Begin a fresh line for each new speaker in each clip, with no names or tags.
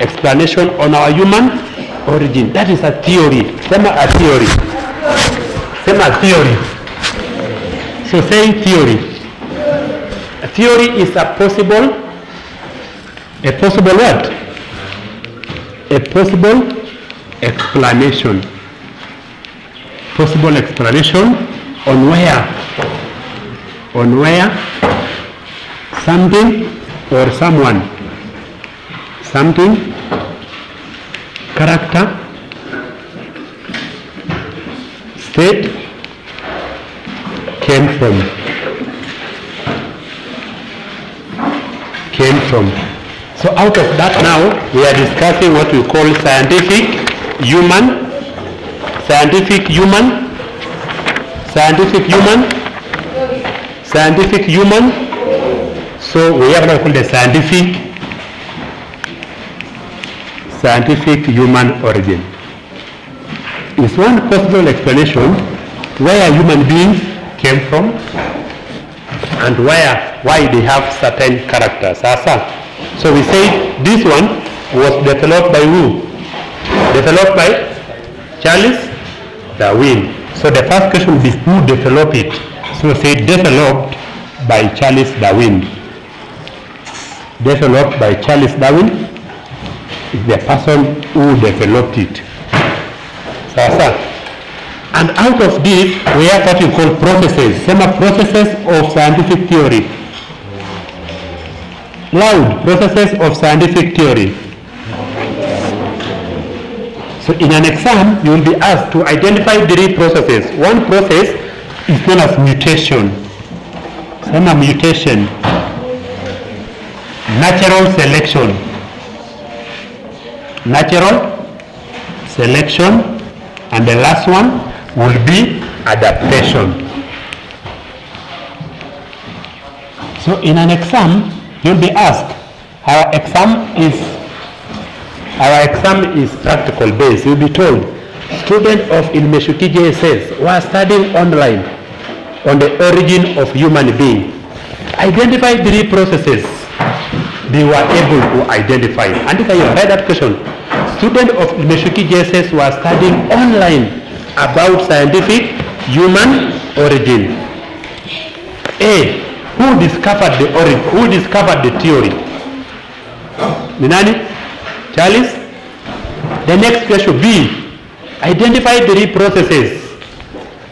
explanation on our human origin. That is a theory. Sema a theory. Sema a theory. So say theory. A theory is a possible what? A possible explanation. Possible explanation on where something or someone, something, character, state came from. So out of that now we are discussing what we call scientific human. So we have what we call the scientific human origin. Is one possible explanation where human beings came from and why they have certain characters. So we say this one was developed by who? Developed by Charles Darwin. So the first question is who developed it? So say developed by Charles Darwin. Developed by Charles Darwin is the person who developed it. And out of this we have what we call processes. Some are processes of scientific theory. Loud, processes of scientific theory. So in an exam you will be asked to identify 3 processes. One process is known as mutation. Some are mutation. Natural selection. And the last one will be adaptation. So in an exam you'll be asked, our exam is practical based. You'll be told, students of Ilmeshuki JSS who are studying online on the origin of human being, identify 3 processes they were able to identify. And if I read that question, students of Ilmeshuki JSS who are studying online about scientific human origin. A. Who discovered the origin? Who discovered the theory? Nani? Charles? The next question, B. Identify 3 processes.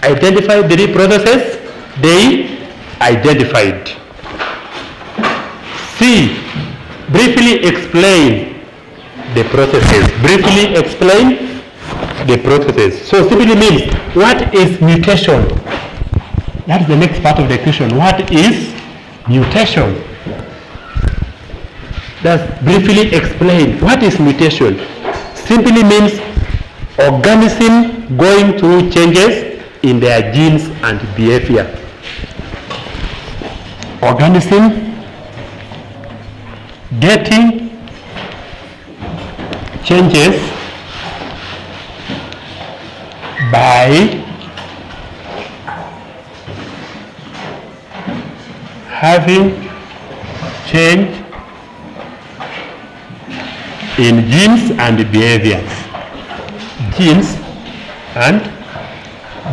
Identify 3 processes they identified. C. Briefly explain the processes. Briefly explain the processes. So simply means, what is mutation? That's the next part of the question. What is mutation? That's briefly explain. What is mutation? Simply means organism going through changes in their genes and behavior. Organism getting changes by having change in genes and behaviors. Genes and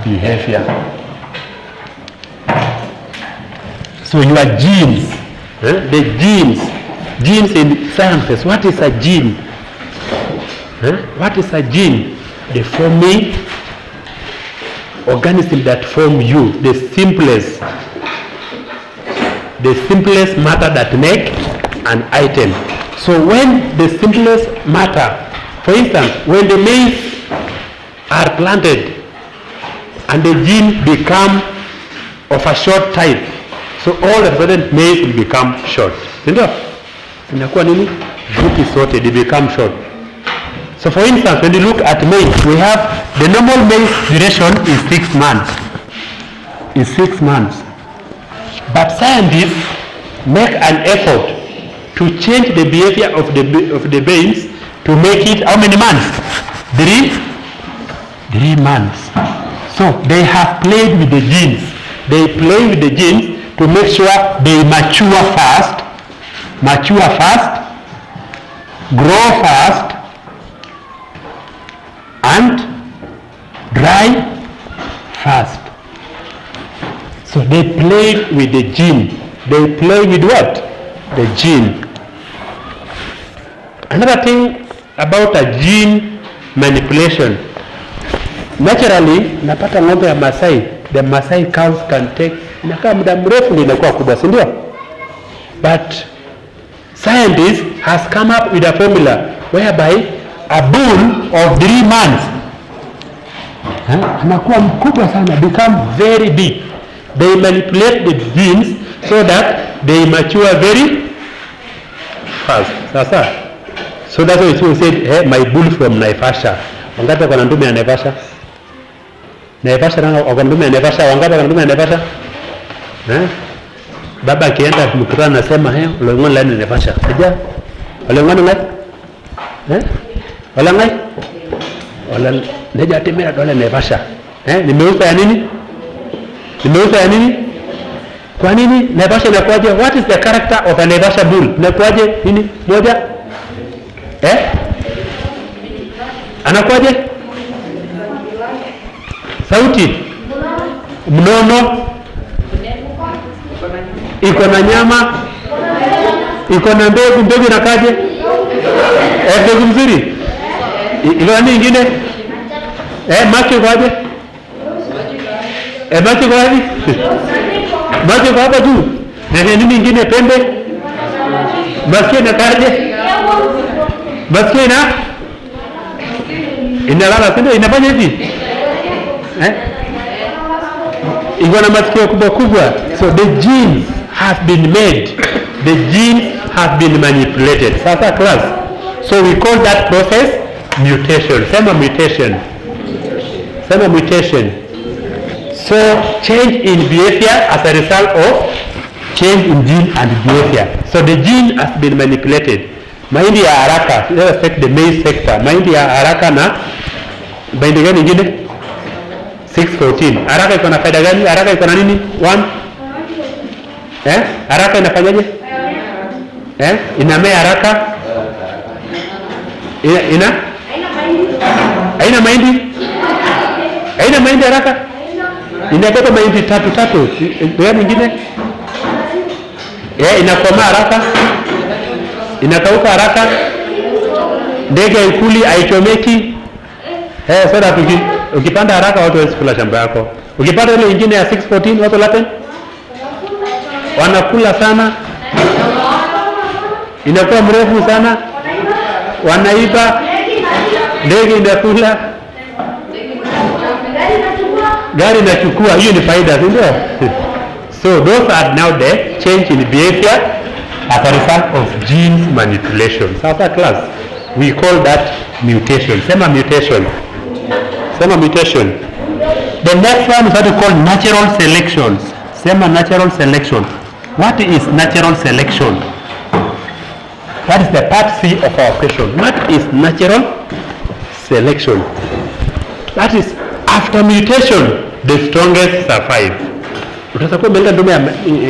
behavior. So your genes, the genes in sciences. What is a gene? What is a gene? The forming organism that form you, the simplest matter that make an item. So when the simplest matter, for instance, when the maize are planted and the gene become of a short type, so all of a sudden maize will become short. Inakuwa nini? Group is sorted, they become short. So for instance, when you look at maize, we have the normal maize duration is 6 months. But scientists make an effort to change the behavior of the maize to make it how many months? 3 months. So they have played with the genes. They play with the genes to make sure they mature fast, grow fast and dry fast. So they played with the gene. They play with what? The gene. Another thing about a gene manipulation. Naturally, napata ng'ombe ya Masai, the Masai cows can take, inakaa muda mrefu ndio inakuwa kubwa, si ndio? But scientists has come up with a formula whereby a bull of 3 months anakuwa mkubwa sana, become very big. They manipulate the genes so that they mature very fast. Sasa, so that's why you said, hey, my bull from Naivasha. Wangapi kwa ndume ya Naivasha? Naivasha na kwa ndume ya Naivasha, wangapi kwa ndume ya Naivasha? Baba akienda mkutano anasema, hey, ulongoni la Naivasha. Aja? Ulongoni ngai? Wala ngai? Wala neja timira dole Naivasha. Nimeuza ya nini? Nimeuza ya nini? Kwa nini Naivasha inakuaje? What is the character of a Naivasha bull? Inakuaje nini? Moja? Anakuaje? Sauti mnono, iko na nyama, iko na mbegu inakaje? Mbegu mzuri. Iko na nini ingine? Macho kwaje? Macho kwaje? Macho kwa hapa tu. Na nini ingine? Pembe? Masikio inakaje? Masikio inalala, sio? Inafanya hivi? Iko na masikio kubwa. So the genes have been made. The genes have been manipulated. Sasa class. So we call that process mutation. Sema mutation. Sema mutation. So change in behavior as a result of change in gene and behavior. So the gene has been manipulated. Mahindi ya haraka, let's take the maize sector. Mahindi ya haraka na mahindi gani nyingine? 614. Haraka iko na faida gani? Haraka iko na nini? 1. Haraka inafanyaje? Inamea haraka. Haina mahindi? Haina mahindi haraka? Inatoka mahindi tatu. Gani nyingine? Inakoma haraka. Inakauka haraka. Ndege haikuli, haichomeki. So that ukipanda haraka watu hawezi kula shamba yako. Ukipanda ile nyingine ya 614 watu lapen wanakula sana. Inakuwa mrefu sana. Wanaiba. Ndege inakula. Gari inachukua. Hiyo ni faida, ndio? So those are now the change in behavior as a result of genes manipulation. Sasa class, we call that mutation. Sema mutation. Sema mutation. The next one is what we call natural selections. Sema natural selection. What is natural selection? That is the part C of our question. What is natural selection? That is after mutation, the strongest survive. Utakuwa umeleta ndume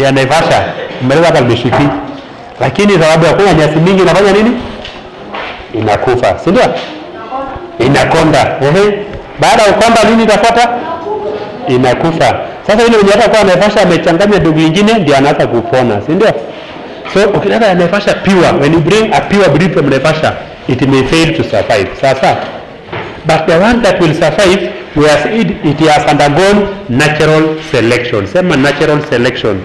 ya Naivasha, umeleta hapa Mishiki. Lakini sababu ya kunywa nyasi mingi inafanya nini? Inakufa, si ndio? Inakonda. Baada ya kukonda nini itafuata? Inakufa. Sasa ile mwenye hata kwa Naivasha amechanganya ndugu nyingine ndio anaanza kupona, si ndio? So ukileta Naivasha pure, when you bring a pure breed from Naivasha, it may fail to survive. Sasa, but the one that will survive, whereas it has undergone natural selection. Sema natural selection.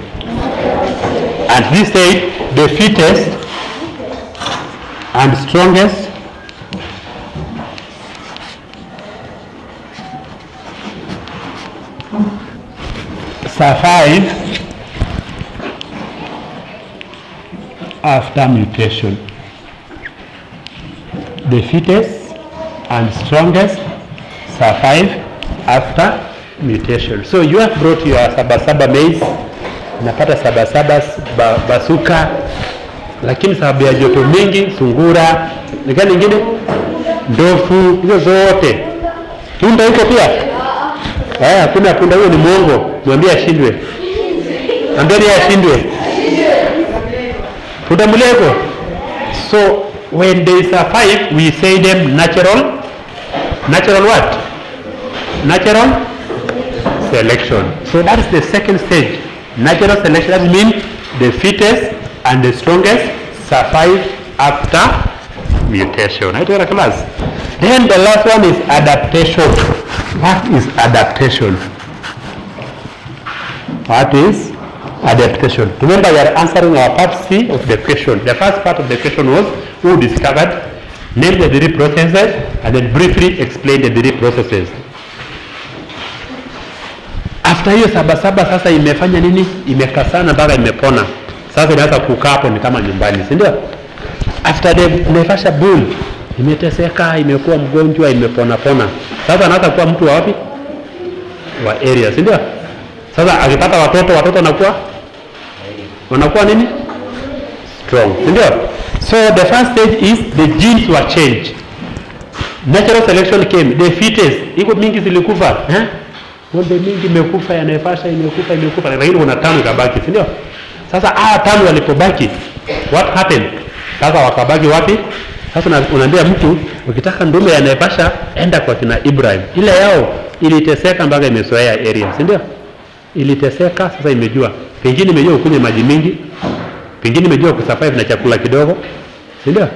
And this said, the fittest and strongest survive after mutation. The fittest and strongest survive after mutation. So you have brought your sabasaba maize, napata sabasaba basuka, lakini sababu ya joto mingi, sungura, ni gani nyingine? Ndofu, hizo zote. Punda iko pia? Hakuna punda, huyo ni mwongo. Mwambie ashindwe. Ambeni ashindwe. Punda mlego. So when there is a 5, we say them natural what? Natural selection. So that is the second stage. Natural selection, that means the fittest and the strongest survive after mutation. I told a class. Then the last one is adaptation. What is adaptation? What is adaptation? Remember, we are answering our part C of the question. The first part of the question was who discovered, name the three processes, and then briefly explain the three processes. After hiyo sabasaba sasa imefanya nini? Imekasana mpaka imepona. Sasa inaanza kukaa hapo ni kama nyumbani, si ndio? After the Naivasha bull imeteseka, imekuwa mgonjwa, imepona pona. Sasa anaanza kuwa mtu wa wapi? Wa area, si ndio? Sasa akipata watoto wanakuwa nini? Strong, si ndio? So the first stage is the genes were changed. Natural selection came. The fittest, iko mingi zilikufa, ng'ombe mingi imekufa, ya Naivasha imekufa, lakini kuna tano kabaki, si ndio? Sasa tano walipobaki, what happened? Sasa wakabaki wapi? Sasa unaambia mtu ukitaka ndume ya Naivasha enda kwa kina Ibrahim. Ile yao iliteseka mpaka imezoea area, si ndio? Iliteseka, sasa imejua. Pengine imejua ukunywe maji mingi, pengine imejua kusurvive na chakula kidogo, si ndio?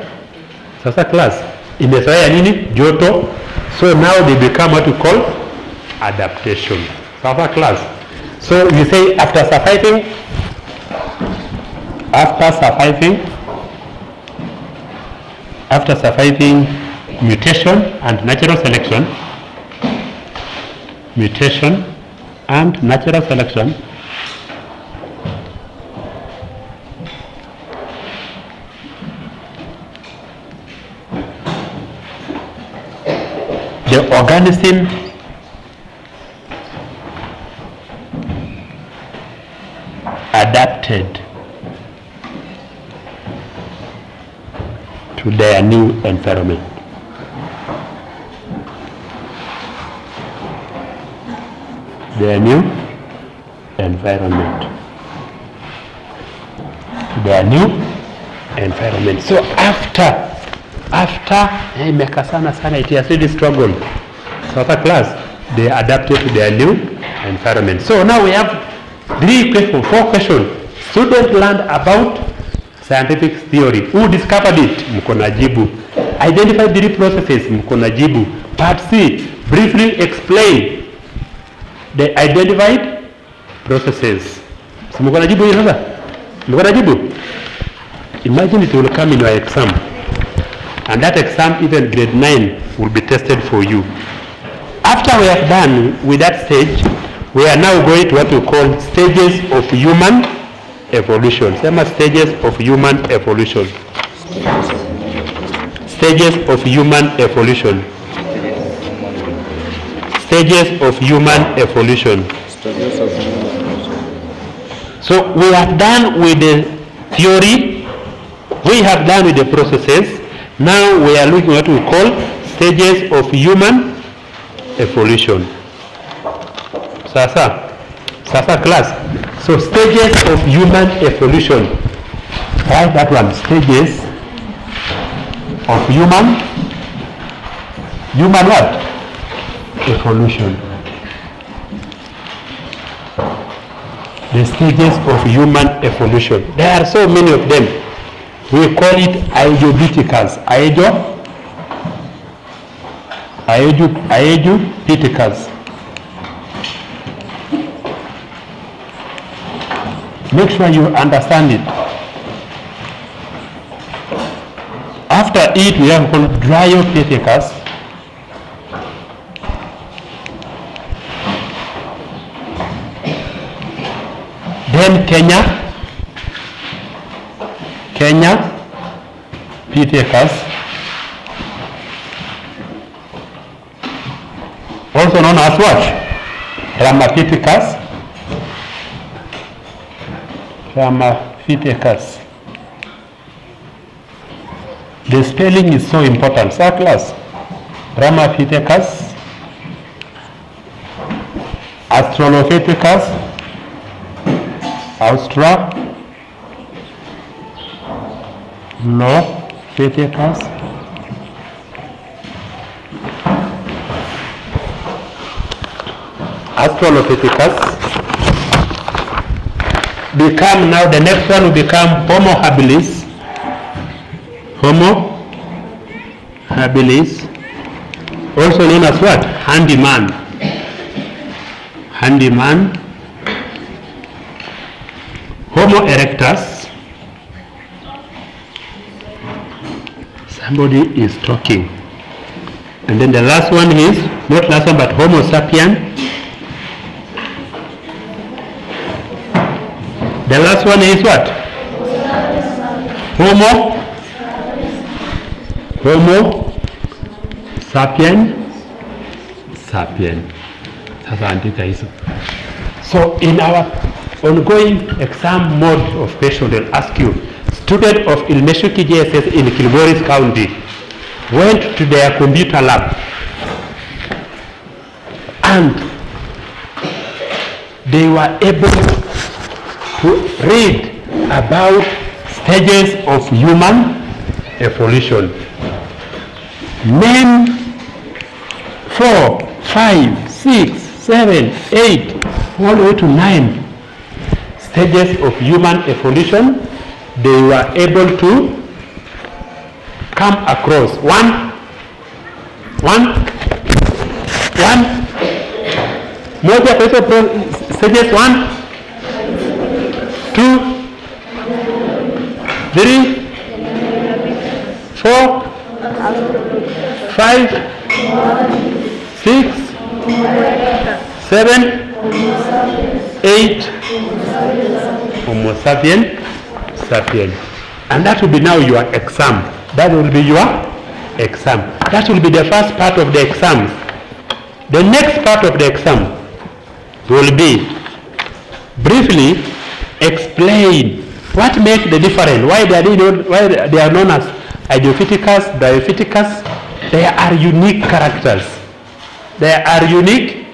Sasa class imezoea nini? Joto. So now they become what we call adaptation. Sasa class. So you say after surviving mutation and natural selection, the organism adapted to their new environment. Their new environment. So after imekasana sana, it has really struggled. So after class, they adapted to their new environment. So now we have 4 questions. Students learned about scientific theory. Who discovered it? Mko na jibu. Identify 3 processes. Mko na jibu. Part C, briefly explain the identified processes. So mko na jibu hiyo sasa? Mko na jibu? Imagine it will come in your exam. And that exam, even grade 9, will be tested for you. After we have done with that stage, we are now going to what we call stages of human evolution. Same as stages of human evolution. Stages of human evolution. So we have done with the theory, we have done with the processes. Now we are looking at what we call stages of human evolution. Sasa class. So stages of human evolution. Write that one. Stages of human what? Evolution. The stages of human evolution. There are so many of them. We call it Aedopiticus. Aedopiticus. Make sure you understand it. After it, we have called Dryopithecus. Then Kenya Pithecus, also known as what? Ramapithecus. The spelling is so important. So class, Ramapithecus, Australopithecus, Australopithecus, become, now the next one will become Homo habilis. Homo habilis, also known as what? Handyman. Handyman. Homo erectus. Somebody is talking. And then the last one is, not last one, but Homo sapien. The last one is what? Homo sapien. Sasa andika hizo. So in our ongoing exam mode of question, they'll ask you, student of Ilmeshuki JSS in Kilgoris County went to their computer lab and they were able to read about stages of human evolution. Name 4, 5, 6, 7, 8, all the way to 9 stages of human evolution. They were able to come across one moja kwa hizo stages 1, 2, 3, 4, 5, 6, 7, 8, Homo sapien. And that will be now your exam. That will be your exam. That will be the first part of the exam. The next part of the exam will be briefly explain what makes the difference, why they are known as Idiopithecus, Diopithecus. They are unique characters. They are unique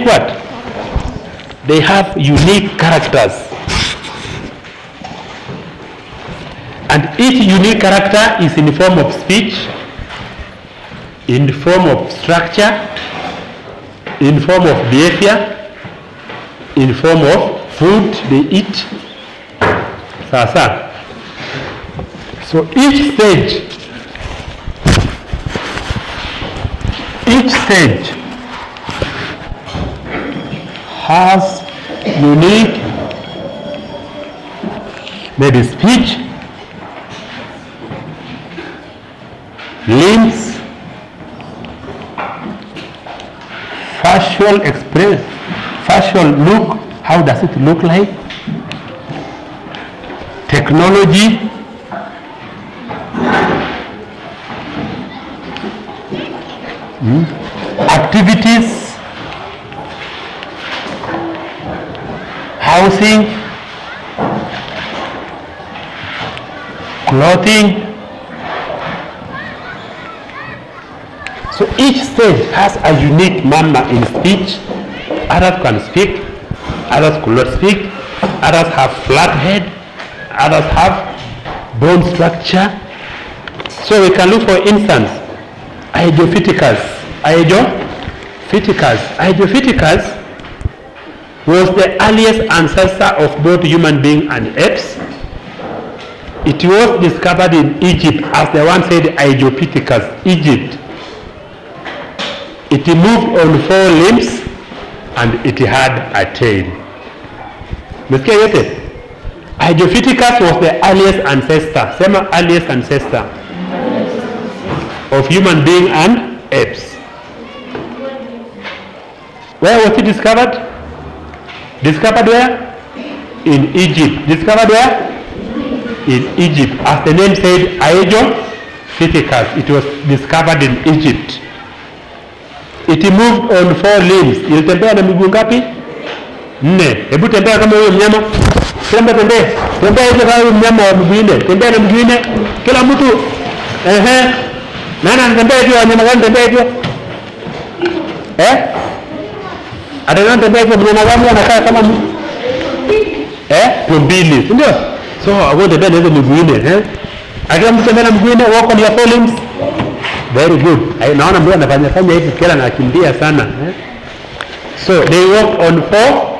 what? They have unique characters. And each unique character is in the form of speech, in the form of structure, in the form of behavior, in the form of food they eat. So each stage has unique, maybe speech, limbs, facial look, how does it look like, technology, activities, housing, clothing. So each stage has a unique manner in speech. Others can speak, others could not speak, others have flat head, others have bone structure. So we can look, for instance, Idiopithecus. Idiopithecus was the earliest ancestor of both human being and apes. It was discovered in Egypt, as the one said, Idiopithecus, Egypt. It moved on 4 limbs and it had a tail. Mesikia yote? Idiopithecus was the earliest ancestor, earliest ancestor of human being and apes. Where was it discovered? Discovered where? In Egypt. Discovered where? In Egypt. As the name said, Idiopithecus. It was discovered in Egypt. It moved on 4 limbs. Ilitembea na miguu ngapi? 4. Hebu tembea kama huyo mnyama. Tembea hizo kama huyo mnyama wa miguu 4. Tembea na miguu 4. Kila mtu. Nani anatembea hivyo? Wanyama gani tembea hivyo? Atanani tembea hivyo? Mnyama gani anakaa kama tumbili, ndio? So agonde na hizo miguu nne, akiwa mtembea na miguu nne, walk on your four limbs. Very good. Naona mtu anafanya hivi kila na akimbia sana, So they walk on four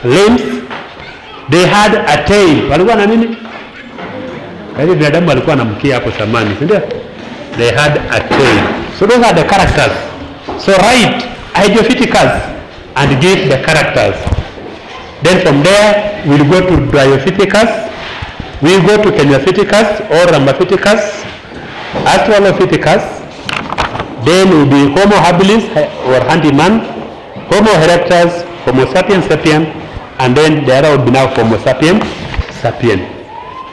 limbs. They had a tail. Walikuwa na nini? Kali binadamu walikuwa na mkia hapo zamani, si ndio? They had a tail. So those are the characters. So write Idiopithecus and give the characters. Then from there we'll go to Dryopithecus, we'll go to Chenopithecus or Ramapithecus, Australopithecus, then will be Homo habilis or handyman, Homo erectus, Homo sapiens sapien, and then the other would be now Homo sapiens sapien.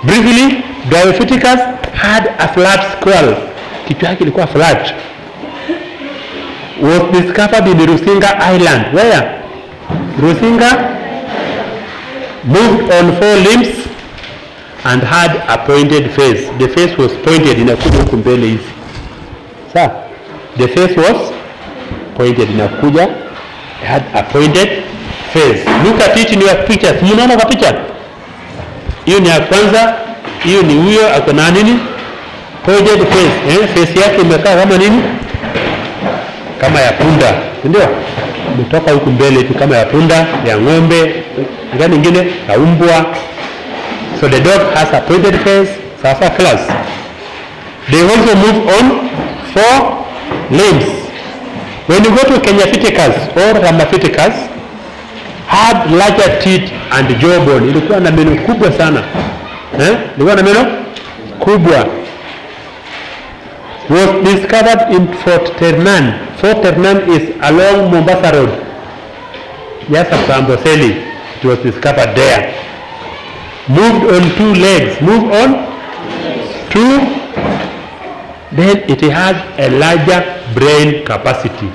Briefly, Dryopithecus had a flat skull. Kichwa yake ilikuwa flat. Was discovered in Rusinga Island. Where? Rusinga. Moved on four limbs and had a pointed face. The face was pointed in a huku mbele hivi. Sasa, the face was pointed in a kuja. It had a pointed face. Look at it in your pictures. Mnaona kwa picha? Hiyo ni ya kwanza, hiyo ni huyo ako na nini? Pointed face. Face yake imekaa kama nini? Kama ya punda, ndio? Umetoka huku mbele hivi kama ya punda, ya ng'ombe, ngani nyingine ya umbwa. So the dog has a pointed face. Sasa class. They also move on four limbs. When you go to Chenopithecus or Ramapithecus, had larger teeth and jawbone. Ilikuwa na meno kubwa sana. Ilikuwa na meno kubwa. Was discovered in Fort Ternan. Fort Ternan is along Mombasa Road. Yes, after Amboseli. It was discovered there. Moved on two legs. Moved on two. Then it had a larger brain capacity.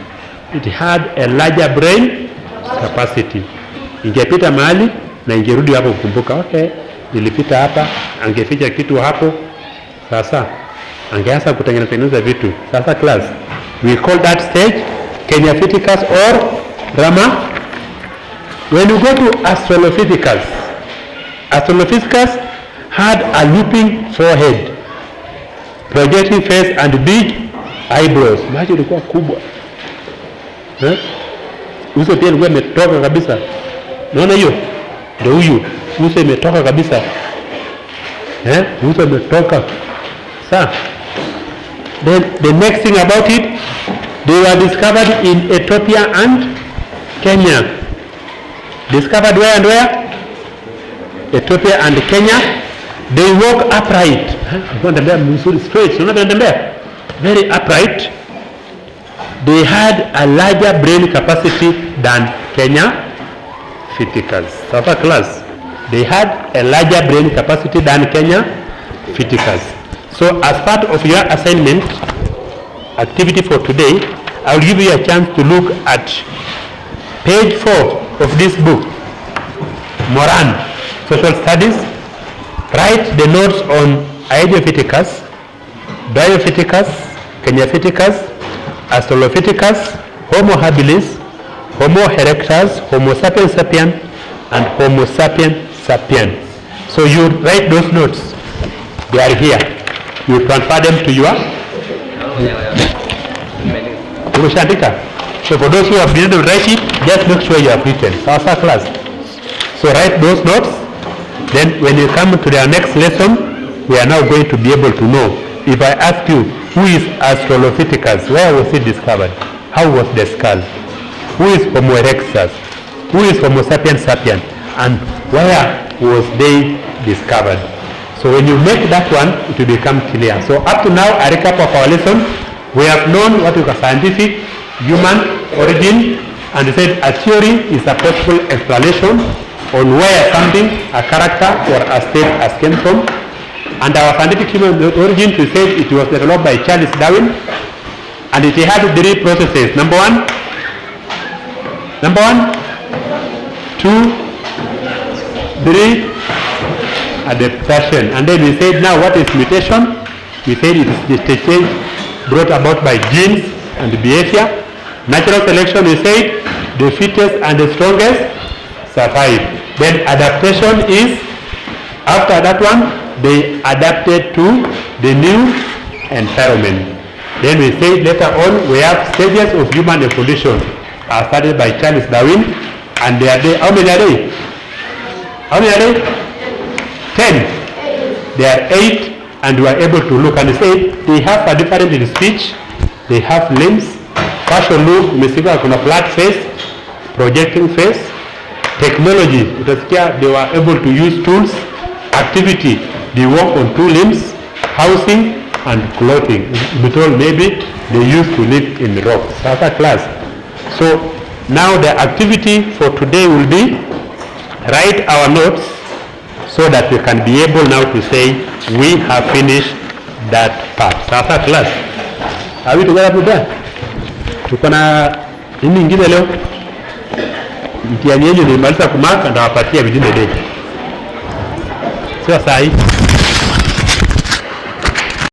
It had a larger brain capacity. Ingepita mahali na ingerudi hapo kukumbuka. Okay, nilipita hapa, angeficha kitu hapo. Sasa angeanza kutengeneza vitu. Sasa class, we call that stage Chenopithecus or Rama. When you go to Australopithecus, Australopithecus had a looping forehead, projecting face and big eyebrows. Macho ilikuwa kubwa. Uso pia ilikuwa imetoka kabisa. Unaona hiyo? Ndio huyu. Uso imetoka kabisa. Uso imetoka. Sasa then the next thing about it, they were discovered in Ethiopia and Kenya. Discovered where and where? Ethiopia and Kenya. They walk upright. Straight. Very upright. They had a larger brain capacity than Chenopithecus. Sasa class, they had a larger brain capacity than Chenopithecus. So as part of your assignment activity for today, I will give you a chance to look at page 4 of this book, Moran, Social Studies. Write the notes on Idiopithecus, Dryopithecus, Chenopithecus, Australopithecus, Homo habilis, Homo erectus, Homo sapiens sapien, and Homo sapiens sapien. So you write those notes. They are here. You transfer them to your. So for those who have been able to write it, just make sure you have written. Sasa class. So write those notes. Then when you come to the next lesson, we are now going to be able to know. If I ask you, who is Australopithecus? Where was it discovered? How was the skull? Who is Homo erectus? Who is Homo sapiens sapien? And where was they discovered? So when you make that one, it will become clear. So up to now, a recap of our lesson. We have known what we call scientific, human origin, and said a theory is a possible explanation on where something, a character or a state has came from. And our scientific human origin, we said it was developed by Charles Darwin, and it had three processes. Number one, two, three, adaptation. And then we said, now what is mutation? We said it is the change brought about by genes and behavior. Natural selection, we said the fittest and the strongest survive. Then adaptation is, after that one, they adapted to the new environment. Then we say later on, we have stages of human evolution are started by Charles Darwin, and they are there. How many are they? How many are they? 10. They are 8, and we are able to look and say they have a different in speech, they have limbs, facial look, umesikia kuna flat face, projecting face, technology, utasikia they were able to use tools, activity, they walk on 2 limbs, housing and clothing. We told maybe they used to live in rocks. Sasa class. So now the activity for today will be write our notes so that we can be able now to say we have finished that part. Sasa class. Are we together with that? Tuko na nini ingine leo? Mtihani yenu nimaliza kumaka na wapatia vingine day. Sio sahi.